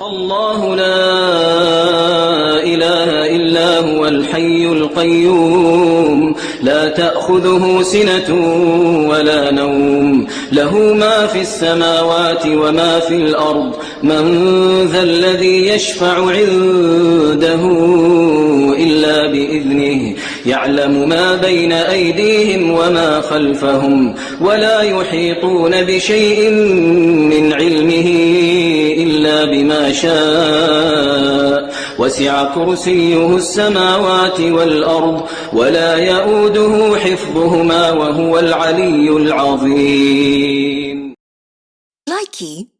الله لا إله إلا هو الحي القيوم لا تأخذه سنة ولا نوم له ما في السماوات وما في الأرض من ذا الذي يشفع عنده إلا بإذنه يعلم ما بين أيديهم وما خلفهم ولا يحيطون بشيء من علمه إلا بما شاء وسع كرسيه السماوات والأرض ولا يؤوده حفظهما وهو العلي العظيم. Likey